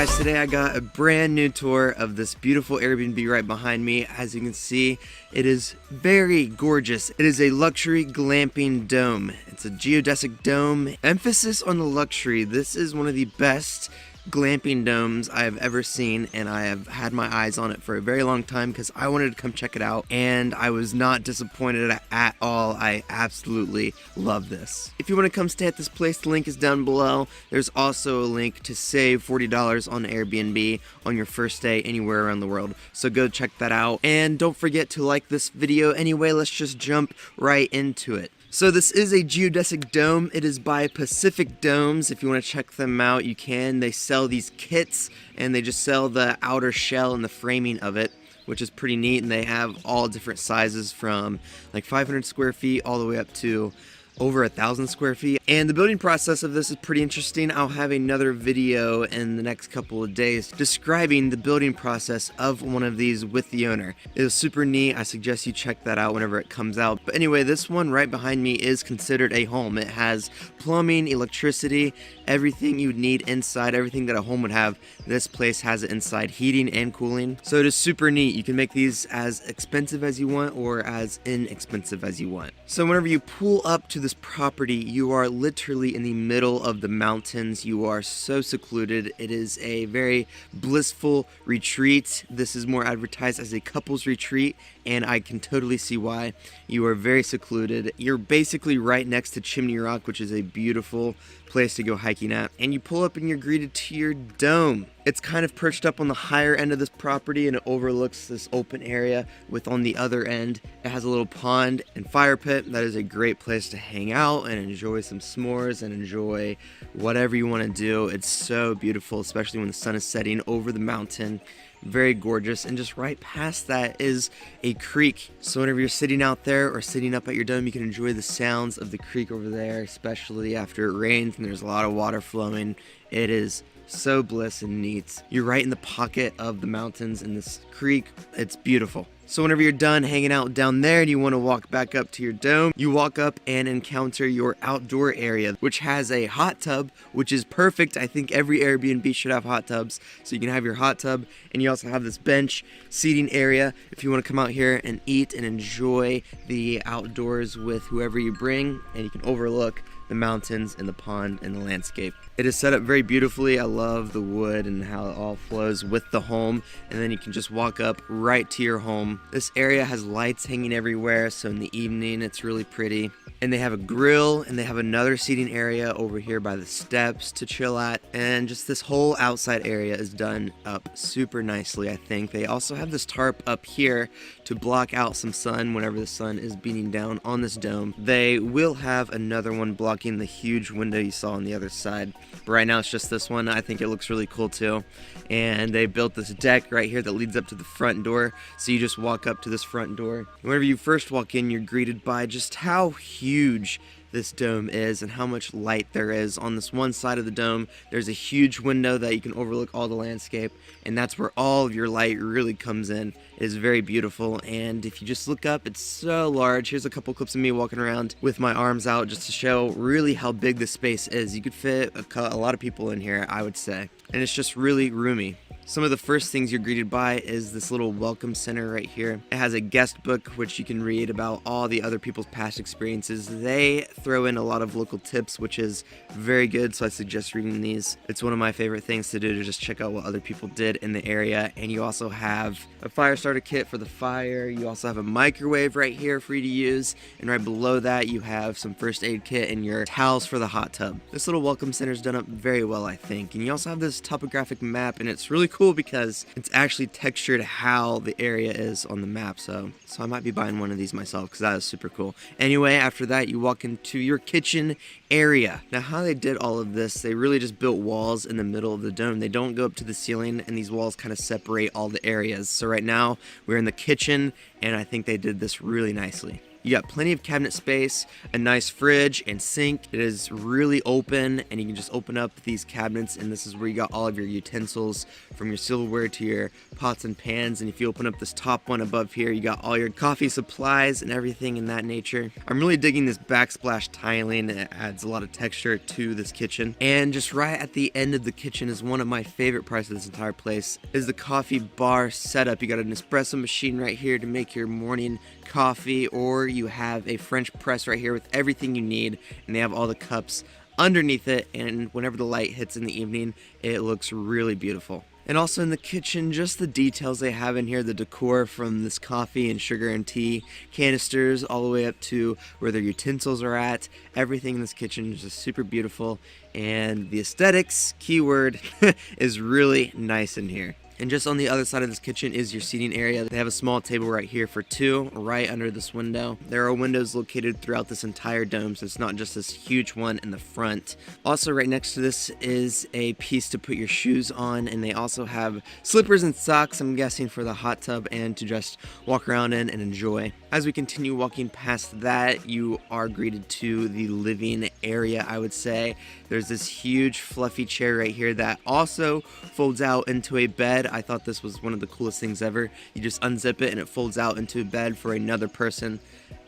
guys, today I got a brand new tour of this beautiful Airbnb right behind me. As you can see, it is very gorgeous. It is a luxury glamping dome. It's a geodesic dome. Emphasis on the luxury. This is one of the best glamping domes I have ever seen, and I have had my eyes on it for a very long time because I wanted to come check it out, and I was not disappointed at all. I absolutely love this. If you want to come stay at this place, the link is down below. There's also a link to save $40 on Airbnb on your first stay anywhere around the world, so go check that out. And don't forget to like this video. Anyway, let's just jump right into it. So this is a geodesic dome. It is by Pacific Domes. If you want to check them out, you can. They sell these kits, and they just sell the outer shell and the framing of it, which is pretty neat. And they have all different sizes from like 500 square feet all the way up to over 1,000 square feet. And the building process of this is pretty interesting. I'll have another video in the next couple of days describing the building process of one of these with the owner. It was super neat. I suggest you check that out whenever it comes out. But anyway, this one right behind me is considered a home. It has plumbing, electricity, everything you would need inside, everything that a home would have. This place has it inside, heating and cooling. So it is super neat. You can make these as expensive as you want or as inexpensive as you want. So whenever you pull up to this property, you are literally in the middle of the mountains. You are so secluded. It is a very blissful retreat. This is more advertised as a couples retreat, and I can totally see why. You are very secluded. You're basically right next to Chimney Rock, which is a beautiful place to go hiking at, and you pull up and you're greeted to your dome. It's kind of perched up on the higher end of this property, and it overlooks this open area with, on the other end, it has a little pond and fire pit. That is a great place to hang out and enjoy some s'mores and enjoy whatever you want to do. It's so beautiful, especially when the sun is setting over the mountain. Very gorgeous. And just right past that is a creek, so whenever you're sitting out there or sitting up at your dome, you can enjoy the sounds of the creek over there, especially after it rains and there's a lot of water flowing. It is so bliss and neat. You're right in the pocket of the mountains in this creek. It's beautiful. So whenever you're done hanging out down there and you want to walk back up to your dome, you walk up and encounter your outdoor area, which has a hot tub, which is perfect. I think every Airbnb should have hot tubs. So you can have your hot tub, and you also have this bench seating area if you want to come out here and eat and enjoy the outdoors with whoever you bring, and you can overlook the mountains and the pond and the landscape. It is set up very beautifully. I love the wood and how it all flows with the home, and then you can just walk up right to your home. This area has lights hanging everywhere, so in the evening it's really pretty. And they have a grill, and they have another seating area over here by the steps to chill at, and just this whole outside area is done up super nicely. I think they also have this tarp up here to block out some sun whenever the sun is beating down on this dome. They will have another one blocking the huge window you saw on the other side, but right now it's just this one. I think it looks really cool too. And they built this deck right here that leads up to the front door, so you just walk up to this front door. Whenever you first walk in, you're greeted by just how huge this dome is and how much light there is. On this one side of the dome, there's a huge window that you can overlook all the landscape, and that's where all of your light really comes in. It is very beautiful, and if you just look up, it's so large. Here's a couple clips of me walking around with my arms out just to show really how big this space is. You could fit a lot of people in here, I would say, and it's just really roomy. Some of the first things you're greeted by is this little welcome center right here. It has a guest book which you can read about all the other people's past experiences. They throw in a lot of local tips, which is very good, so I suggest reading these. It's one of my favorite things to do, to just check out what other people did in the area. And you also have a fire starter kit for the fire. You also have a microwave right here for you to use, and right below that you have some first aid kit and your towels for the hot tub. This little welcome center is done up very well, I think. And you also have this topographic map, and it's really cool because it's actually textured how the area is on the map, so I might be buying one of these myself because that is super cool. Anyway, after that you walk into your kitchen area. Now how they did all of this, they really just built walls in the middle of the dome. They don't go up to the ceiling, and these walls kind of separate all the areas. So right now we're in the kitchen, and I think they did this really nicely. You got plenty of cabinet space, a nice fridge and sink. It is really open, and you can just open up these cabinets, and this is where you got all of your utensils, from your silverware to your pots and pans. And if you open up this top one above here, you got all your coffee supplies and everything in that nature. I'm really digging this backsplash tiling. It adds a lot of texture to this kitchen. And just right at the end of the kitchen is one of my favorite parts of this entire place, is the coffee bar setup. You got an espresso machine right here to make your morning coffee, or you have a French press right here with everything you need, and they have all the cups underneath it, and whenever the light hits in the evening, it looks really beautiful. And also in the kitchen, just the details they have in here, the decor from this coffee and sugar and tea canisters all the way up to where their utensils are at. Everything in this kitchen is just super beautiful, and the aesthetics, keyword, is really nice in here. And just on the other side of this kitchen is your seating area. They have a small table right here for two, right under this window. There are windows located throughout this entire dome, so it's not just this huge one in the front. Also right next to this is a piece to put your shoes on, and they also have slippers and socks, I'm guessing for the hot tub and to just walk around in and enjoy. As we continue walking past that, you are greeted to the living area, I would say. There's this huge fluffy chair right here that also folds out into a bed. I thought this was one of the coolest things ever. You just unzip it and it folds out into a bed for another person.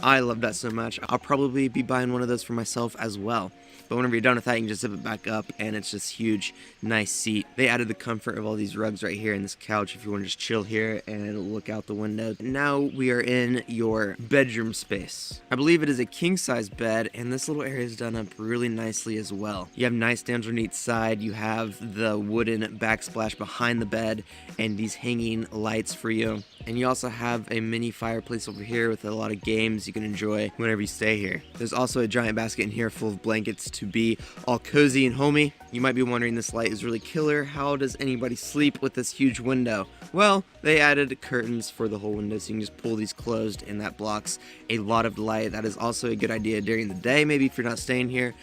I love that so much. I'll probably be buying one of those for myself as well. But whenever you're done with that, you can just zip it back up, and it's just huge, nice seat. They added the comfort of all these rugs right here and this couch if you want to just chill here and look out the window. Now we are in your bedroom space. I believe it is a king-size bed, and this little area is done up really nicely as well. You have nightstands on each side. You have the wooden backsplash behind the bed and these hanging lights for you. And you also have a mini fireplace over here with a lot of games you can enjoy whenever you stay here. There's also a giant basket in here full of blankets to be all cozy and homey. You might be wondering, this light is really killer. How does anybody sleep with this huge window? Well, they added curtains for the whole window, so you can just pull these closed, and that blocks a lot of light. That is also a good idea during the day, maybe if you're not staying here.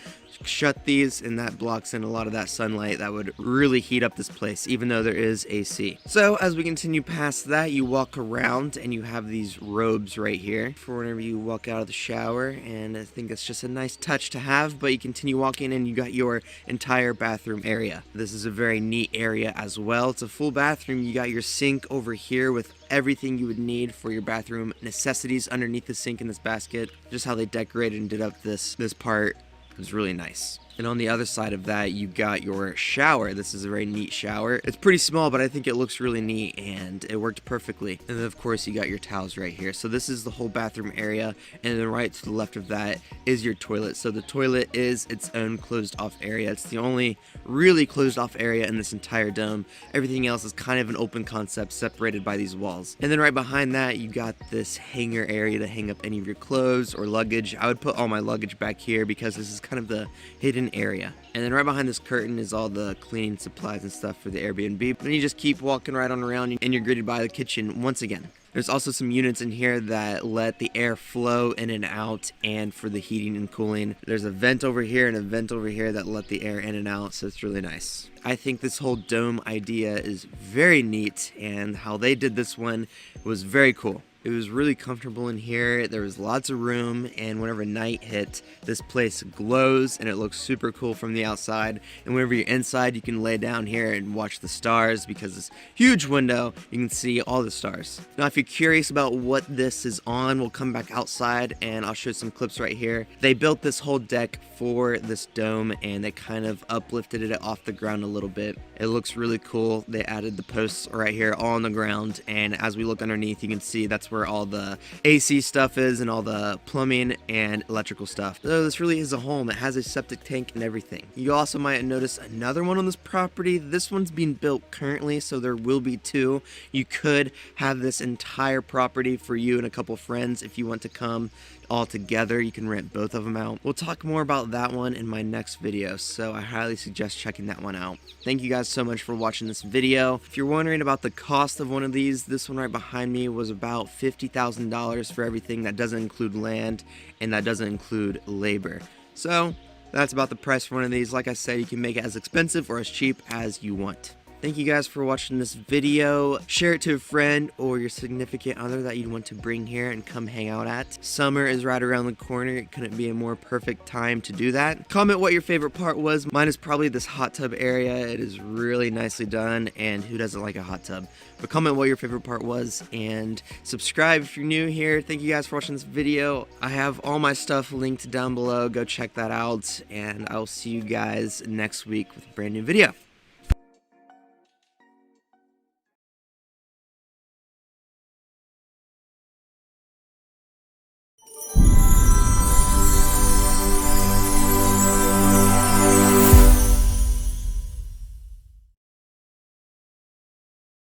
Shut these, and that blocks in a lot of that sunlight that would really heat up this place, even though there is AC. So as we continue past that, you walk around and you have these robes right here for whenever you walk out of the shower, and I think it's just a nice touch to have. But you continue walking and you got your entire bathroom area. This is a very neat area as well. It's a full bathroom. You got your sink over here with everything you would need for your bathroom necessities underneath the sink in this basket. Just how they decorated and did up this part is really nice. And on the other side of that, you got your shower. This is a very neat shower. It's pretty small, but I think it looks really neat, and it worked perfectly. And then of course you got your towels right here. So this is the whole bathroom area, and then right to the left of that is your toilet. So the toilet is its own closed off area. It's the only really closed off area in this entire dome. Everything else is kind of an open concept separated by these walls. And then right behind that, you got this hanger area to hang up any of your clothes or luggage. I would put all my luggage back here because this is kind of the hidden area. And then right behind this curtain is all the cleaning supplies and stuff for the Airbnb. And you just keep walking right on around, and you're greeted by the kitchen once again. There's also some units in here that let the air flow in and out, and for the heating and cooling. There's a vent over here and a vent over here that let the air in and out, so it's really nice. I think this whole dome idea is very neat, and how they did this one was very cool. It was really comfortable in here. There was lots of room, and whenever night hit, this place glows and it looks super cool from the outside. And whenever you're inside, you can lay down here and watch the stars, because this huge window, you can see all the stars. Now, if you're curious about what this is on, we'll come back outside and I'll show some clips right here. They built this whole deck for this dome, and they kind of uplifted it off the ground a little bit. It looks really cool. They added the posts right here all on the ground, and as we look underneath, you can see that's where all the AC stuff is and all the plumbing and electrical stuff. So this really is a home. It has a septic tank and everything. You also might notice another one on this property. This one's being built currently, so there will be two. You could have this entire property for you and a couple friends if you want to come all together. You can rent both of them out. We'll talk more about that one in my next video, so I highly suggest checking that one out. Thank you guys so much for watching this video. If you're wondering about the cost of one of these, this one right behind me was about $50,000 for everything. That doesn't include land, and that doesn't include labor. So that's about the price for one of these. Like I said, you can make it as expensive or as cheap as you want. Thank you guys for watching this video. Share it to a friend or your significant other that you'd want to bring here and come hang out at. Summer is right around the corner. It couldn't be a more perfect time to do that. Comment what your favorite part was. Mine is probably this hot tub area. It is really nicely done, and who doesn't like a hot tub? But comment what your favorite part was, and subscribe if you're new here. Thank you guys for watching this video. I have all my stuff linked down below. Go check that out, and I'll see you guys next week with a brand new video.